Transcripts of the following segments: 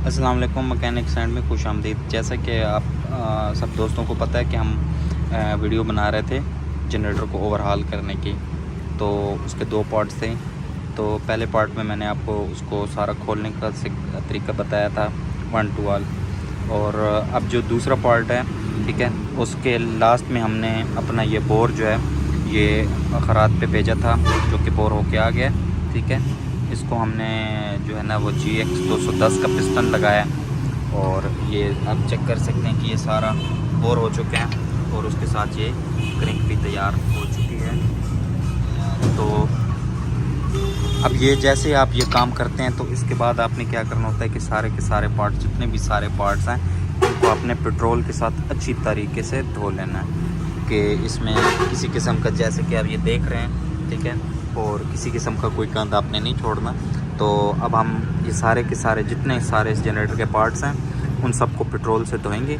अस्सलाम वालेकुम mechanic and में खुश आमदीद। जैसा कि आप सब दोस्तों को पता है कि हम वीडियो बना रहे थे जनरेटर को ओवरहाल करने की, तो उसके दो पार्ट्स थे। तो पहले पार्ट में मैंने आपको उसको सारा खोलने का तरीका बताया था, वन टू ऑल। और अब जो दूसरा पार्ट है, ठीक है, उसके लास्ट में हमने अपना ये बोर जो है ये खराद पे भेजा था, जो कि बोर होके आ गया, ठीक है। इसको हमने जो है ना वो GX 210 का पिस्टन लगाया, और ये आप चेक कर सकते हैं कि ये सारा बोर हो चुके हैं, और उसके साथ ये क्रिंक भी तैयार हो चुकी है। तो अब ये जैसे आप ये काम करते हैं, तो इसके बाद आपने क्या करना होता है कि सारे के सारे पार्ट्स, जितने भी सारे पार्ट्स हैं, उनको अपने पेट्रोल के साथ अच्छी तरीके से धो लेना है कि इसमें किसी किस्म का, जैसे कि आप ये देख रहे हैं, ठीक है, और किसी किस्म का कोई गंद आपने नहीं छोड़ना। तो अब हम ये सारे के सारे जितने सारे इस जनरेटर के पार्ट्स हैं उन सबको पेट्रोल से धोएंगे,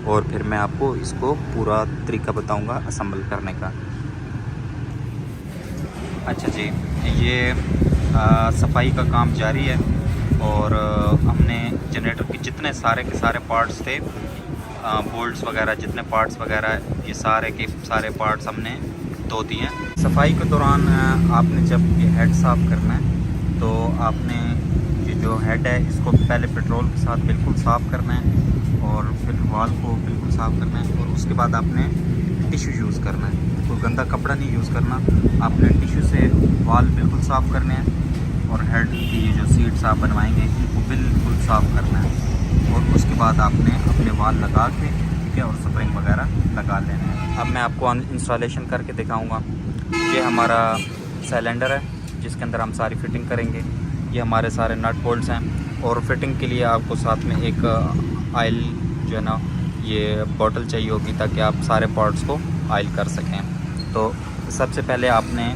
और फिर मैं आपको इसको पूरा तरीका बताऊंगा असेंबल करने का। अच्छा जी, ये सफाई का काम जारी है, और हमने जनरेटर के जितने सारे के सारे पार्ट्स थे, बोल्ट्स वगैरह, जितने पार्ट्स वगैरह, ये सारे के सारे पार्ट्स हमने धो दिए हैं। सफाई के दौरान आपने जब ये हेड साफ़ करना है, तो आपने ये जो हेड है इसको पहले पेट्रोल के साथ बिल्कुल साफ़ करना है, और फिर वाल को बिल्कुल साफ़ करना है, और उसके बाद आपने टिश्यू यूज़ करना है। कोई गंदा कपड़ा नहीं यूज़ करना, आपने टिश्यू से वाल बिल्कुल साफ़ करने हैं, और हेड की ये जो सीट्स आप बनवाएंगे इनको बिल्कुल साफ़ करना है, और उसके बाद आपने अपने वाल लगा के, ठीक है, और स्प्रिंग वगैरह लगा लेना है। अब मैं आपको इंस्टॉलेशन करके दिखाऊंगा। ये हमारा सिलेंडर है जिसके अंदर हम सारी फिटिंग करेंगे। ये हमारे सारे नट बोल्ट्स हैं, और फिटिंग के लिए आपको साथ में एक ऑयल जो है ना ये बॉटल चाहिए होगी, ताकि आप सारे पार्ट्स को ऑयल कर सकें। तो सबसे पहले आपने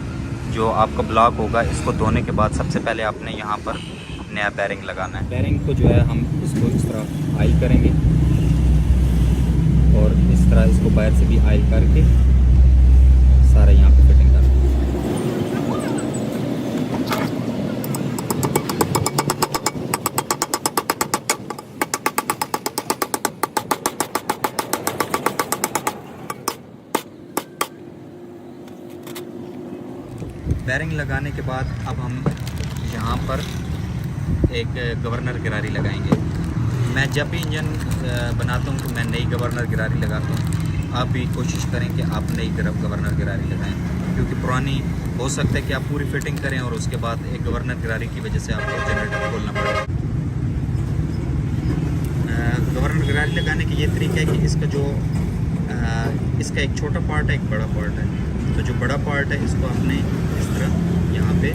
जो आपका ब्लॉक होगा, इसको धोने के बाद सबसे पहले आपने यहाँ पर नया बेरिंग लगाना है। बेरिंग को जो है हम इसको इस तरह ऑयल करेंगे, और इस तरह इसको बाहर से भी ऑयल करके सारा यहाँ पे फिटिंग करना है। बेरिंग लगाने के बाद अब हम यहाँ पर एक गवर्नर गिरारी लगाएंगे। मैं जब भी इंजन बनाता हूँ तो मैं नई गवर्नर गिरारी लगाता हूँ। आप भी कोशिश करें कि आप नई गवर्नर गिरारी लगाएं, क्योंकि पुरानी हो सकता है कि आप पूरी फिटिंग करें और उसके बाद एक गवर्नर गिरारी की वजह से आपको जनरेटर खोलना पड़े। गवर्नर गिरारी लगाने का ये तरीका है कि इसका जो इसका एक छोटा पार्ट है, एक बड़ा पार्ट है। तो जो बड़ा पार्ट है इसको आपने इस तरह यहाँ पे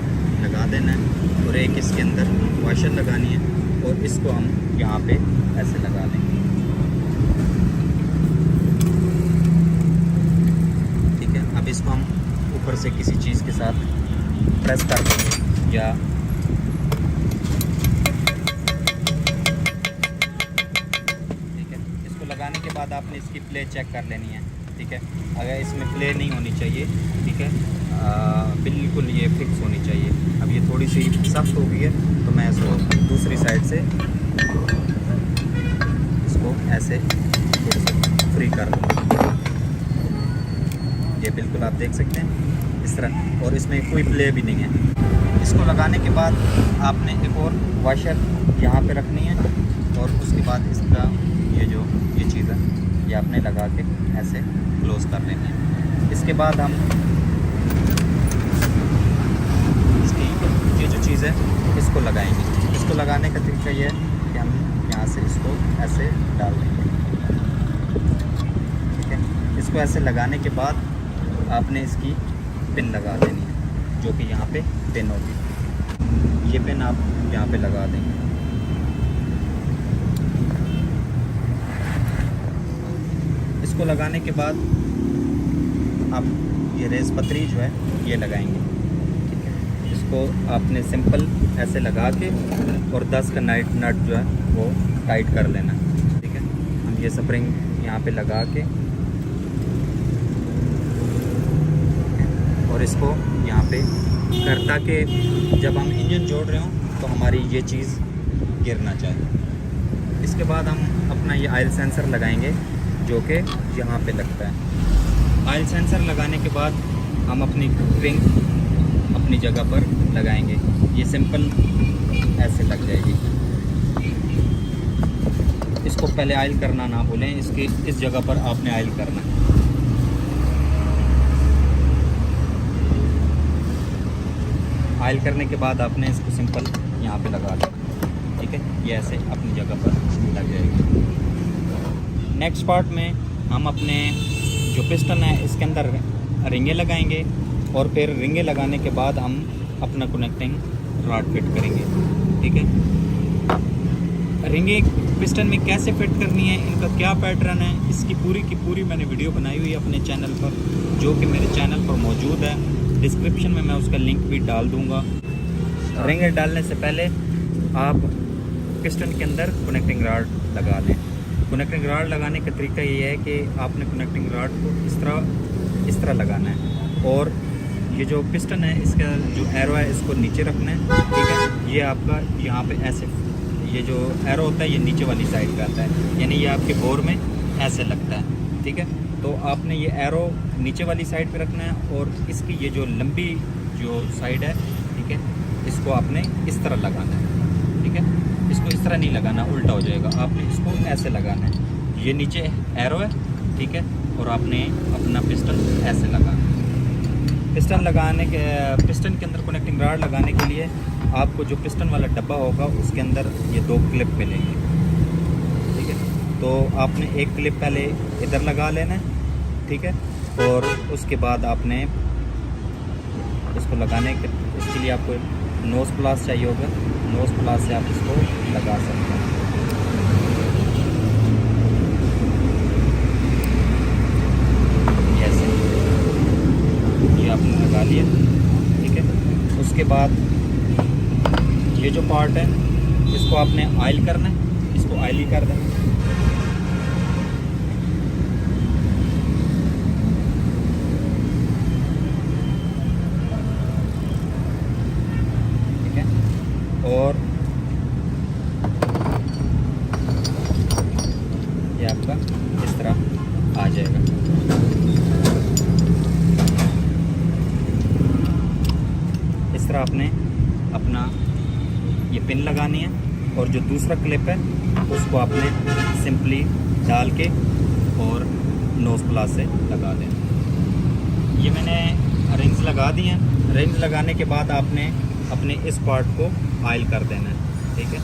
लगा देना है, और एक इसके अंदर वाशर लगानी है, और इसको हम यहाँ पे ऐसे लगा देंगे, ठीक है। अब इसको हम ऊपर से किसी चीज़ के साथ प्रेस कर देंगे, या ठीक है। इसको लगाने के बाद आपने इसकी प्ले चेक कर लेनी है, ठीक है। अगर इसमें प्ले नहीं होनी चाहिए, ठीक है, बिल्कुल ये फिक्स होनी चाहिए। अब ये थोड़ी सी सख्त हो गई है, तो मैं इसको दूसरी साइड से इसको ऐसे थोड़ी सी फ्री कर दूँगा। ये बिल्कुल आप देख सकते हैं इस तरह, और इसमें कोई प्ले भी नहीं है। इसको लगाने के बाद आपने एक और वाशर यहाँ पे रखनी है, और उसके बाद इसका ये चीज़ है ये आपने लगा के ऐसे क्लोज कर लेनी है। इसके बाद हम इसकी ये जो चीज़ है इसको लगाएंगे। इसको लगाने का तरीका ये है कि हम यहाँ से इसको ऐसे डाल देंगे, ठीक है। इसको ऐसे लगाने के बाद आपने इसकी पिन लगा देनी है, जो कि यहाँ पे पिन होगी। ये पिन आप यहाँ पे लगा देंगे। इसको लगाने के बाद आप ये रेस पतरी जो है ये लगाएंगे, ठीक है। इसको आपने सिंपल ऐसे लगा के, और 10 का नट जो है वो टाइट कर लेना, ठीक है। हम ये स्प्रिंग यहाँ पे लगा के, और इसको यहाँ पे कर, ताकि जब हम इंजन जोड़ रहे हों तो हमारी ये चीज़ गिर ना चाहिए। इसके बाद हम अपना ये ऑयल सेंसर लगाएंगे जो कि यहाँ पे लगता है। ऑयल सेंसर लगाने के बाद हम अपनी रिंग अपनी जगह पर लगाएंगे। ये सिंपल ऐसे लग जाएगी। इसको पहले ऑयल करना ना भूलें, इसके इस जगह पर आपने ऑयल करना है। ऑयल करने के बाद आपने इसको सिंपल यहाँ पे लगा देना, ठीक है। ये ऐसे अपनी जगह पर लग जाएगी। नेक्स्ट पार्ट में हम अपने जो पिस्टन है इसके अंदर रिंगें लगाएंगे और फिर रिंगें लगाने के बाद हम अपना कनेक्टिंग रॉड फिट करेंगे, ठीक है। रिंगें पिस्टन में कैसे फिट करनी है, इनका क्या पैटर्न है, इसकी पूरी की पूरी मैंने वीडियो बनाई हुई है अपने चैनल पर, जो कि मेरे चैनल पर मौजूद है। डिस्क्रिप्शन में मैं उसका लिंक भी डाल दूंगा। रिंग डालने से पहले आप पिस्टन के अंदर कनेक्टिंग रॉड लगा लें। कनेक्टिंग रॉड लगाने का तरीका ये है कि आपने कनेक्टिंग रॉड को इस तरह लगाना है और ये जो पिस्टन है इसका जो एरो है इसको नीचे रखना है, ठीक है। ये आपका यहाँ पे ऐसे ये जो एरो होता है ये नीचे वाली साइड पे आता है, यानी ये आपके बोर में ऐसे लगता है, ठीक है। तो आपने ये एरो नीचे वाली साइड पे रखना है और इसकी ये जो लंबी जो साइड है, ठीक है, इसको आपने इस तरह लगाना है, ठीक है। इसको इस तरह नहीं लगाना, उल्टा हो जाएगा। आपने इसको ऐसे लगाना है, ये नीचे एरो है, ठीक है, और आपने अपना पिस्टन ऐसे लगाना है। पिस्टन के अंदर कनेक्टिंग रॉड लगाने के लिए आपको जो पिस्टन वाला डब्बा होगा उसके अंदर ये 2 क्लिप मिलेंगे, ठीक है। तो आपने एक क्लिप पहले इधर लगा लेना है, ठीक है, और उसके बाद आपने इसको लगाने के इसके लिए आपको नोज प्लास चाहिए होगा। नोज प्लास से आप इसको लगा सकते हैं। ऐसे ये आपने लगा लिया, ठीक है। उसके बाद ये जो पार्ट है इसको आपने ऑयल करना है, इसको ऑयल ही कर देना। और ये आपका इस तरह आ जाएगा। इस तरह आपने अपना ये पिन लगानी है और जो दूसरा क्लिप है उसको आपने सिंपली डाल के और नोज प्लास से लगा देना। ये मैंने रिंग्स लगा दी हैं। रिंग्स लगाने के बाद आपने अपने इस पार्ट को ऑयल कर देना है, ठीक है।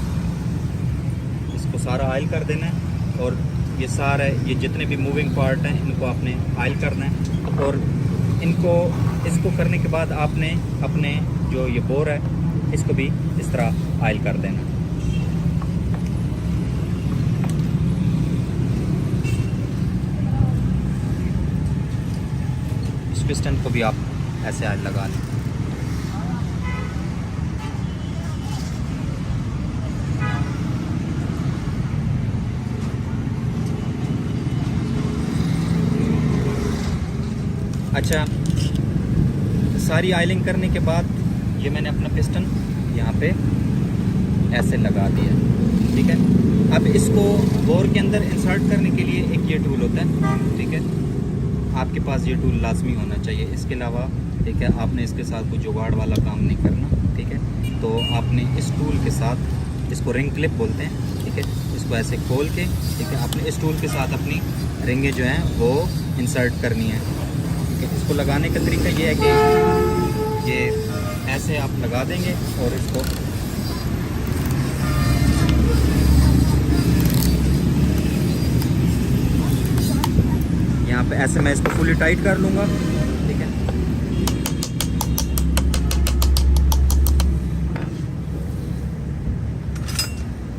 इसको सारा ऑयल कर देना है और ये सारे ये जितने भी मूविंग पार्ट हैं इनको आपने ऑयल करना है। और इसको करने के बाद आपने अपने जो ये बोर है इसको भी इस तरह ऑयल कर देना है। इस पिस्टन को भी आप ऐसे ऑयल लगा लें। अच्छा, सारी आयलिंग करने के बाद ये मैंने अपना पिस्टन यहाँ पे ऐसे लगा दिया, ठीक है। अब इसको बोर के अंदर इंसर्ट करने के लिए एक ये टूल होता है, ठीक है। आपके पास ये टूल लाजमी होना चाहिए, इसके अलावा, ठीक है, आपने इसके साथ कोई जुगाड़ वाला काम नहीं करना, ठीक है। तो आपने इस टूल के साथ, इसको रिंग क्लिप बोलते हैं, ठीक है, इसको ऐसे खोल के, ठीक है, आपने इस टूल के साथ अपनी रिंगें जो हैं वो इंसर्ट करनी है। इसको लगाने का तरीका ये है कि ये ऐसे आप लगा देंगे और इसको यहाँ पे ऐसे मैं इसको फुली टाइट कर लूँगा, ठीक है।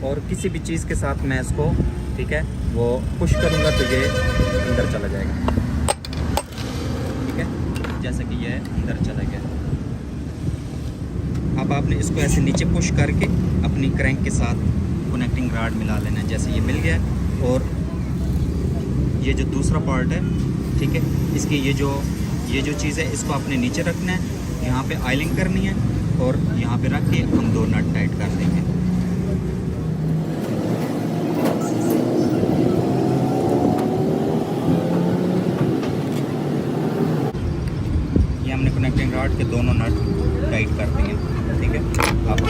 और किसी भी चीज़ के साथ मैं इसको, ठीक है, वो पुश करूँगा तो ये अंदर चला जाएगा, जैसे कि ये अंदर चला गया। अब आपने इसको ऐसे नीचे पुश करके अपनी क्रैंक के साथ कनेक्टिंग रॉड मिला लेना है, जैसे ये मिल गया। और ये जो दूसरा पार्ट है, ठीक है, इसकी ये जो चीज़ है इसको आपने नीचे रखना है, यहाँ पे ऑयलिंग करनी है और यहाँ पे रख के हम 2 नट टाइट कर देंगे। राड के दोनों नट टाइट कर दिए, ठीक है। आप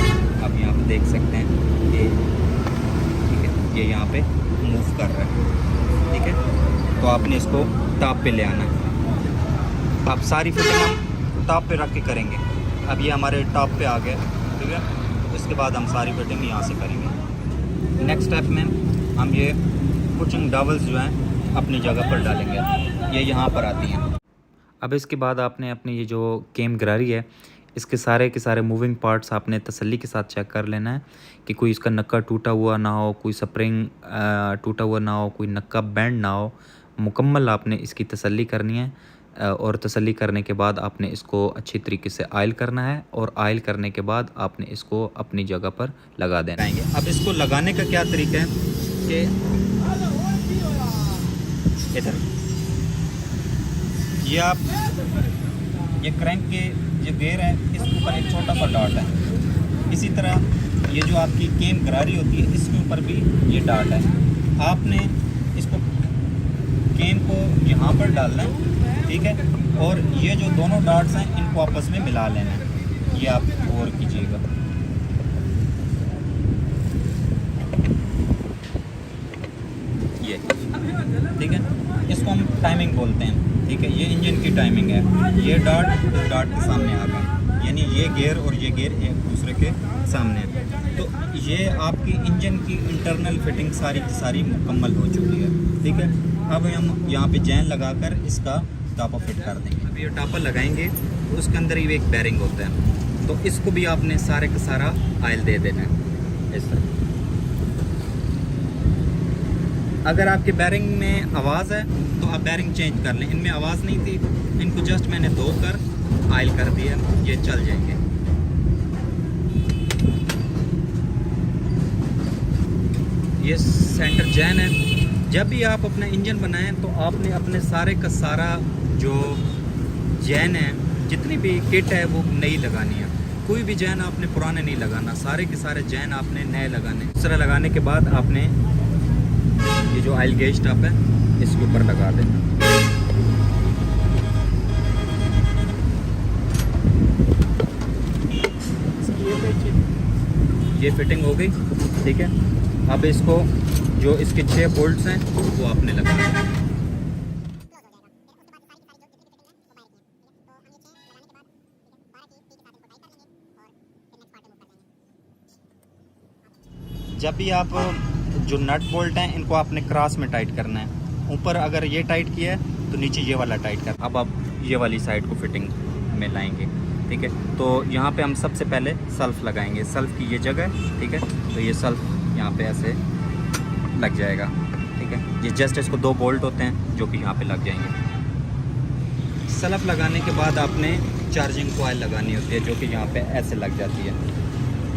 यहाँ पे देख सकते हैं कि ठीक है, ये यहाँ पे मूव कर रहा है, ठीक है। तो आपने इसको टॉप पे ले आना है। आप सारी फिटिंग हम टॉप पे रख के करेंगे। अब ये हमारे टॉप पे आ गया, ठीक है। इसके बाद हम सारी फिटिंग यहाँ से करेंगे। नेक्स्ट स्टेप में हम ये कुचिंग डबल्स जो हैं अपनी जगह पर डालेंगे, ये यहाँ पर आती हैं। अब इसके बाद आपने अपनी ये जो केम गरारी है, इसके सारे के सारे मूविंग पार्ट्स आपने तसल्ली के साथ चेक कर लेना है कि कोई इसका नक्का टूटा हुआ ना हो, कोई स्प्रिंग टूटा हुआ ना हो, कोई नक्का बैंड ना हो। मुकम्मल आपने इसकी तसल्ली करनी है और तसल्ली करने के बाद आपने इसको अच्छी तरीके से ऑयल करना है और ऑयल करने के बाद आपने इसको अपनी जगह पर लगा देना है। अब इसको लगाने का क्या तरीका है कि इधर ये आप ये क्रैंक के जो गेयर है इसके ऊपर एक छोटा सा डॉट है। इसी तरह ये जो आपकी केम गरारी होती है इसके ऊपर भी ये डॉट है। आपने इसको केम को यहाँ पर डालना है, ठीक है। और ये जो दोनों डॉट्स हैं इनको आपस में मिला लेना है। ये आप गौर कीजिएगा, ये ठीक है। इसको हम टाइमिंग बोलते हैं, ठीक है। ये इंजन की टाइमिंग है। ये डॉट इस डॉट के सामने आ गए, यानी ये गियर और ये गियर एक दूसरे के सामने है। तो ये आपकी इंजन की इंटरनल फिटिंग सारी की सारी मुकम्मल हो चुकी है, ठीक है। अब हम यहाँ पे जैन लगाकर इसका टापा फिट कर देंगे। अब ये टापा लगाएंगे तो उसके अंदर ही एक बेरिंग होता है, तो इसको भी आपने सारे का सारा ऑयल दे देना है इस तरह। अगर आपके बेरिंग में आवाज़ है तो आप बेरिंग चेंज कर लें। इनमें आवाज़ नहीं थी, इनको जस्ट मैंने धोकर ऑयल कर दिया, ये चल जाएंगे। ये सेंटर जैन है। जब भी आप अपना इंजन बनाएं तो आपने अपने सारे का सारा जो जैन है, जितनी भी किट है वो नई लगानी है। कोई भी जैन आपने पुराने नहीं लगाना, सारे के सारे जैन आपने नए लगाने। इस तरह लगाने के बाद आपने ये जो ऑयल गेज टॉप है इसके ऊपर लगा देना। ये फिटिंग हो गई, ठीक है। अब इसको जो इसके 6 बोल्ट्स हैं वो आपने लगा देना। जब भी आप जो नट बोल्ट हैं इनको आपने क्रॉस में टाइट करना है। ऊपर अगर ये टाइट किया है तो नीचे ये वाला टाइट कर। अब आप ये वाली साइड को फिटिंग में लाएंगे, ठीक है। तो यहाँ पे हम सबसे पहले सल्फ लगाएंगे। सल्फ की ये जगह है, ठीक है। तो ये सल्फ यहाँ पे ऐसे लग जाएगा, ठीक है। ये जस्ट इसको 2 बोल्ट होते हैं जो कि यहाँ पे लग जाएंगे। सल्फ लगाने के बाद आपने चार्जिंग कॉइल लगानी होती है जो कि यहाँ पे ऐसे लग जाती है,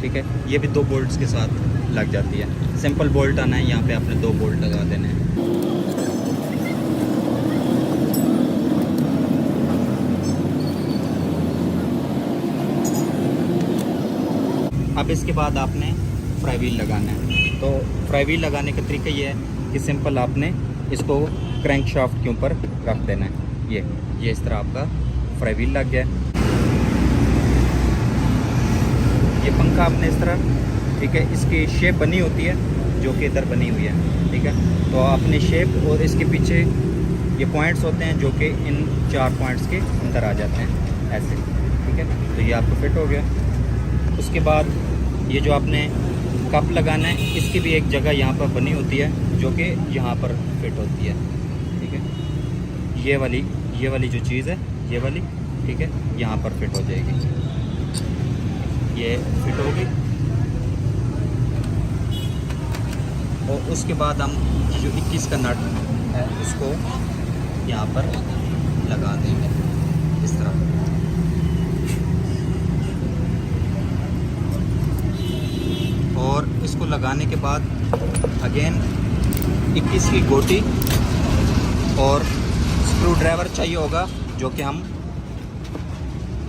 ठीक है। ये भी 2 बोल्ट्स के साथ लग जाती है। सिंपल बोल्ट आना है, यहाँ पे आपने 2 बोल्ट लगा देने हैं। अब इसके बाद आपने फ्राई व्हील लगाना है। तो फ्राई व्हील लगाने का तरीका ये है कि सिंपल आपने इसको क्रैंक शाफ्ट के ऊपर रख देना है। ये इस तरह आपका फ्राई व्हील लग गया। ये पंखा आपने इस तरह, ठीक है, इसकी शेप बनी होती है जो कि इधर बनी हुई है, ठीक है। तो आपने शेप और इसके पीछे ये पॉइंट्स होते हैं जो कि इन 4 पॉइंट्स के अंदर आ जाते हैं ऐसे, ठीक है। तो ये आपको फिट हो गया। उसके बाद ये जो आपने कप लगाना है इसकी भी एक जगह यहाँ पर बनी होती है जो कि यहाँ पर फिट होती है, ठीक है। ये वाली जो चीज़ है ये वाली, ठीक है, यहाँ पर फिट हो जाएगी। ये फिट होगी और उसके बाद हम जो 21 का नट है उसको यहाँ पर लगा देंगे इस तरह। और इसको लगाने के बाद अगेन 21 की गोटी और स्क्रू ड्राइवर चाहिए होगा जो कि हम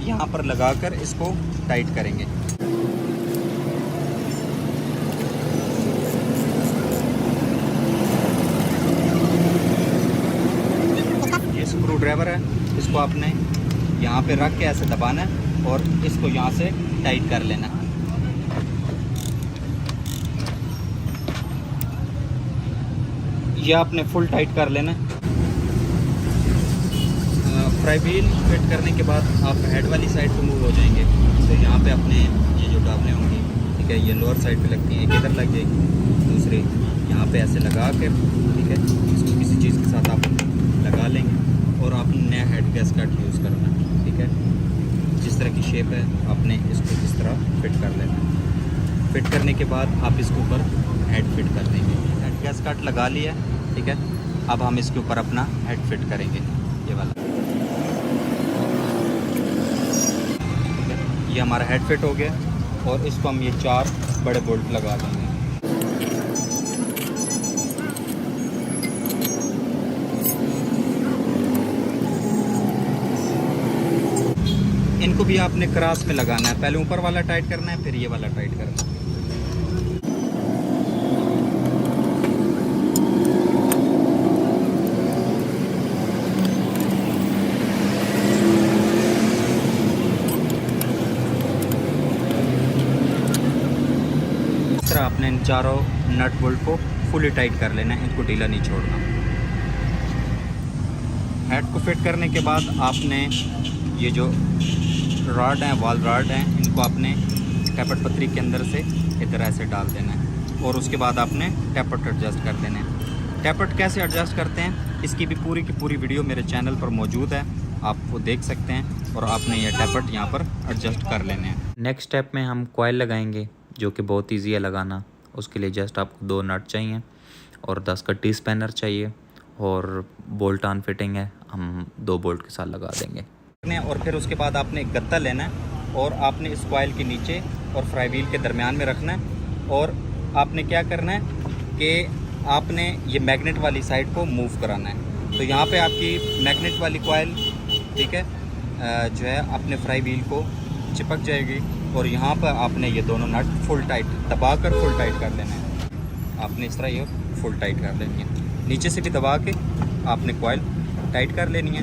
यहाँ पर लगाकर इसको टाइट करेंगे। ये स्क्रू ड्राइवर है, इसको आपने यहाँ पे रख के ऐसे दबाना है और इसको यहाँ से टाइट कर लेना है। ये आपने फुल टाइट कर लेना है। फ्राई व्हील फिट करने के बाद आप हेड वाली साइड पे मूव हो जाएंगे। तो यहाँ पे अपने ये जो डाबलें होंगी, ठीक है, ये लोअर साइड पे लगती हैं, एक इधर लग जाएगी, दूसरी यहाँ पे ऐसे लगा के, ठीक है, इसको किसी चीज़ के साथ आप लगा लेंगे और आपने नया हेड गैस्केट यूज़ करना है। ठीक है, जिस तरह की शेप है आपने इसको इस तरह फिट कर लेना है। फिट करने के बाद आप इसके ऊपर हेड फिट कर देंगे। हेड गैस्केट लगा लिया, ठीक है। अब हम इसके ऊपर अपना हेड फिट करेंगे, ये वाला। ये हमारा हेड फिट हो गया और इसको हम ये 4 बड़े बोल्ट लगा देंगे। इनको भी आपने क्रॉस में लगाना है, पहले ऊपर वाला टाइट करना है, फिर ये वाला टाइट करना है। आपने इन चारों नट बोल्ट को फुली टाइट कर लेना है, इनको ढीला नहीं छोड़ना। हेड को फिट करने के बाद आपने ये जो रॉड हैं, वॉल रॉड हैं, इनको आपने टैपट पतरी के अंदर से इधर ऐसे डाल देना है और उसके बाद आपने टैपट एडजस्ट कर देना है। टैपट कैसे एडजस्ट करते हैं, इसकी भी पूरी की पूरी वीडियो मेरे चैनल पर मौजूद है, आप वो देख सकते हैं और आपने ये टैपट यहाँ पर एडजस्ट कर लेने हैं। नेक्स्ट स्टेप में हम कॉइल लगाएंगे, जो कि बहुत ईजी है लगाना। उसके लिए जस्ट आपको 2 नट चाहिए और 10 का टी स्पैनर चाहिए और बोल्ट ऑन फिटिंग है, हम 2 बोल्ट के साथ लगा देंगे। और फिर उसके बाद आपने एक गत्ता लेना है और आपने इस कॉइल के नीचे और फ्राई व्हील के दरमियान में रखना है और आपने क्या करना है कि आपने ये मैग्नेट वाली साइड को मूव कराना है। तो यहाँ पे आपकी मैग्नेट वाली कॉइल, ठीक है, जो है अपने फ्राई व्हील को चिपक जाएगी और यहाँ पर आपने ये दोनों नट फुल टाइट दबाकर फुल टाइट कर लेना है। आपने इस तरह ये फुल टाइट कर लेनी है, नीचे से भी दबा के आपने कॉइल टाइट कर लेनी है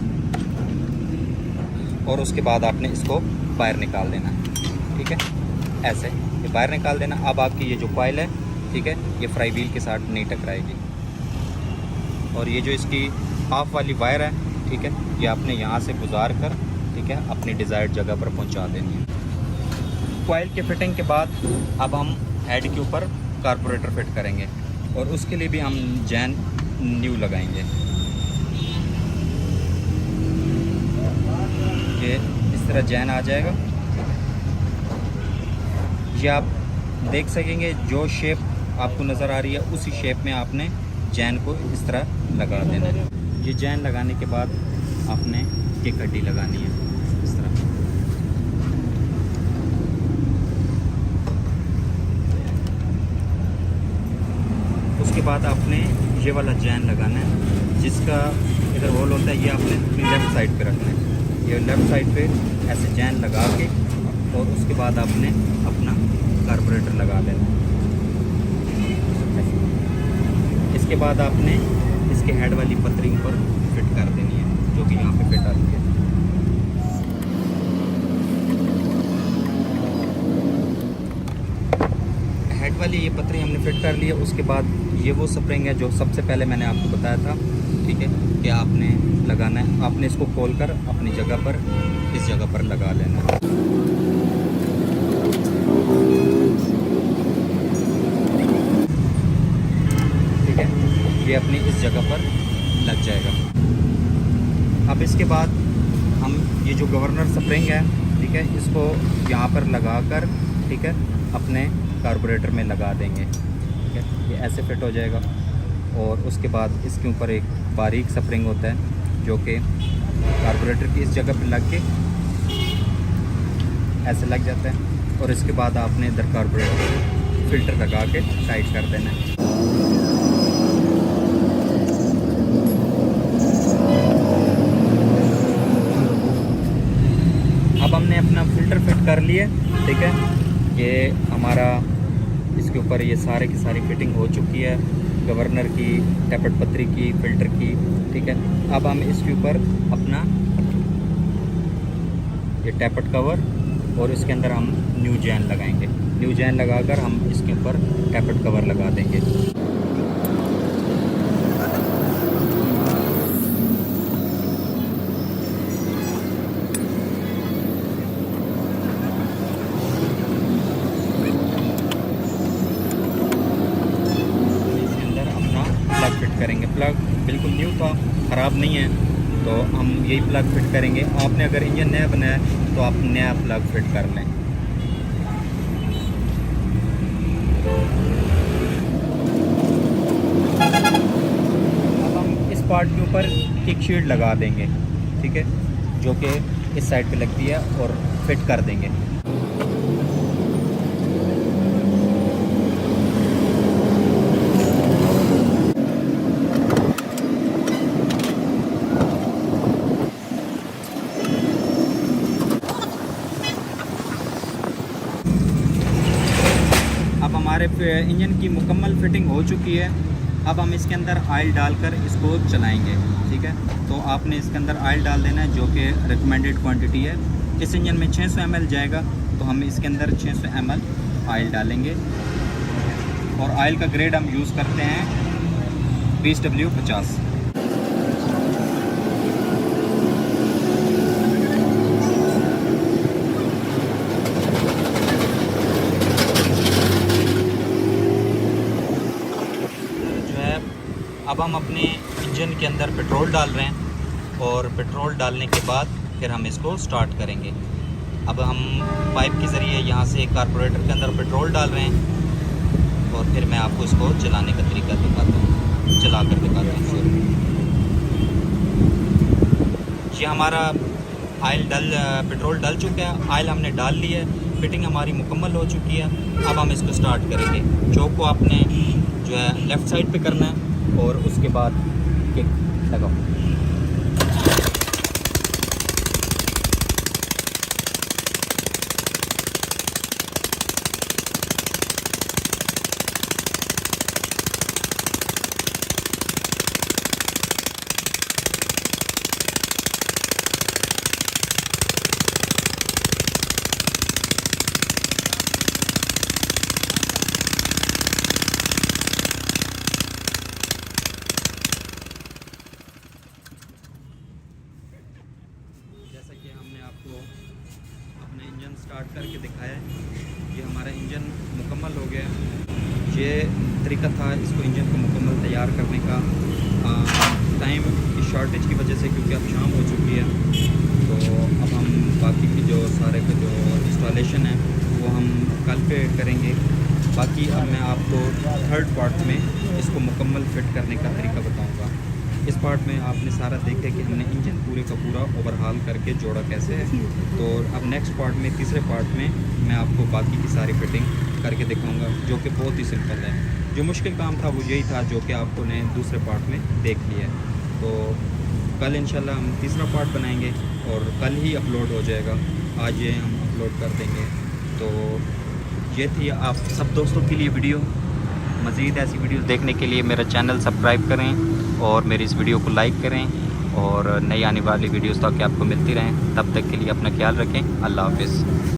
और उसके बाद आपने इसको बाहर निकाल देना है। ठीक है, ऐसे ये बाहर निकाल देना। अब आपकी ये जो कॉइल है, ठीक है, ये फ्राई व्हील के साथ नहीं टकराएगी और ये जो इसकी हाफ वाली वायर है, ठीक है, ये आपने यहाँ से गुजार कर, ठीक है, अपनी डिज़ायर्ड जगह पर पहुँचा देनी है। कॉइल के फिटिंग के बाद अब हम हेड के ऊपर कार्बोरेटर फिट करेंगे और उसके लिए भी हम जैन न्यू लगाएंगे। ये इस तरह जैन आ जाएगा, ये आप देख सकेंगे, जो शेप आपको नज़र आ रही है उसी शेप में आपने जैन को इस तरह लगा देना है। ये जैन लगाने के बाद आपने ये कड्डी लगानी है इस तरह। उसके बाद आपने ये वाला जैन लगाना है, जिसका इधर होल होता है, ये आपने अपनी लेफ़्ट साइड पे रखना है। ये लेफ़्ट साइड पे ऐसे जैन लगा के और उसके बाद आपने अपना कार्बोरेटर लगा लेना है। इसके बाद आपने इसके हेड वाली पतरी ऊपर फिट कर देनी है, जो कि यहाँ पे फिट आती है। हेड वाली ये पतरी हमने फिट कर ली है। उसके बाद ये वो स्प्रिंग है जो सबसे पहले मैंने आपको बताया था, ठीक है, कि आपने लगाना है। आपने इसको खोलकर अपनी जगह पर, इस जगह पर लगा लेना है। ठीक है, ये अपनी इस जगह पर लग जाएगा। अब इसके बाद हम ये जो गवर्नर स्प्रिंग है, ठीक है, इसको यहाँ पर लगाकर, ठीक है, अपने कार्बोरेटर में लगा देंगे। ठीक है, ये ऐसे फिट हो जाएगा और उसके बाद इसके ऊपर एक बारीक स्प्रिंग होता है जो कि कार्बोरेटर की इस जगह पर लग के ऐसे लग जाता है और इसके बाद आपने इधर कार्बोरेटर फिल्टर लगा के टाइट कर देना है। अब हमने अपना फ़िल्टर फिट कर लिए, ठीक है, ये हमारा इसके ऊपर ये सारे की सारी फिटिंग हो चुकी है, गवर्नर की, टैपट पतरी की, फ़िल्टर की। ठीक है, अब हम इसके ऊपर अपना ये टैपट कवर और इसके अंदर हम न्यू जैन लगाएंगे। न्यू जैन लगाकर हम इसके ऊपर टैपट कवर लगा देंगे। इसके अंदर अपना प्लग फिट करेंगे। प्लग बिल्कुल न्यू था, ख़राब नहीं है, तो हम यही प्लग फिट करेंगे। आपने अगर इंजन नया बनाया तो आप नया प्लग फिट कर लें। अब हम इस पार्ट के ऊपर किक शील्ड लगा देंगे, ठीक है, जो कि इस साइड पे लगती है, और फिट कर देंगे। अब हमारे इंजन की मुकम्मल फिटिंग हो चुकी है। अब हम इसके अंदर ऑयल डालकर इसको चलाएंगे, ठीक है। तो आपने इसके अंदर ऑयल डाल देना है, जो कि रिकमेंडेड क्वांटिटी है। इस इंजन में 600 ml जाएगा, तो हम इसके अंदर 600 ml ऑयल डालेंगे। और ऑयल का ग्रेड हम यूज़ करते हैं 20W50। अब हम अपने इंजन के अंदर पेट्रोल डाल रहे हैं, और पेट्रोल डालने के बाद फिर हम इसको स्टार्ट करेंगे। अब हम पाइप के ज़रिए यहाँ से कार्बोरेटर के अंदर पेट्रोल डाल रहे हैं, और फिर मैं आपको इसको चलाने का तरीका दिखाता हूँ, चला कर दिखाता हूँ। ये हमारा पेट्रोल डल चुका है, ऑयल हमने डाल लिया है, फिटिंग हमारी मुकम्मल हो चुकी है। अब हम इसको स्टार्ट करेंगे। चौक को आपने जो है लेफ़्ट साइड पे करना है, और उसके बाद किक लगाओ। जैसा कि हमने आपको अपना इंजन स्टार्ट करके दिखाया है, ये हमारा इंजन मुकम्मल हो गया। ये तरीका था इसको इंजन को मुकम्मल तैयार करने का। टाइम की शॉर्टेज की वजह से, क्योंकि अब शाम हो चुकी है, तो अब हम बाकी की जो सारे के जो इंस्टॉलेशन है वो हम कल पे करेंगे। बाकी अब मैं आपको थर्ड पार्ट में इसको मुकम्मल फिट करने का तरीका बताऊँगा। इस पार्ट में आपने सारा देखा कि हमने इंजन पूरे का पूरा ओवरहाल करके जोड़ा कैसे है। तो अब नेक्स्ट पार्ट में, तीसरे पार्ट में, मैं आपको बाकी की सारी फिटिंग करके दिखाऊंगा, जो कि बहुत ही सिंपल है। जो मुश्किल काम था वो यही था, जो कि आपको ने दूसरे पार्ट में देख लिया है। तो कल इंशाल्लाह हम तीसरा पार्ट बनाएंगे, और कल ही अपलोड हो जाएगा। आज ये हम अपलोड कर देंगे। तो ये थी आप सब दोस्तों के लिए वीडियो। मज़ीद ऐसी वीडियोस देखने के लिए मेरा चैनल सब्सक्राइब करें, और मेरी इस वीडियो को लाइक करें, और नई आने वाली वीडियोस ताकि आपको मिलती रहें। तब तक के लिए अपना ख्याल रखें। अल्लाह हाफ़िज़।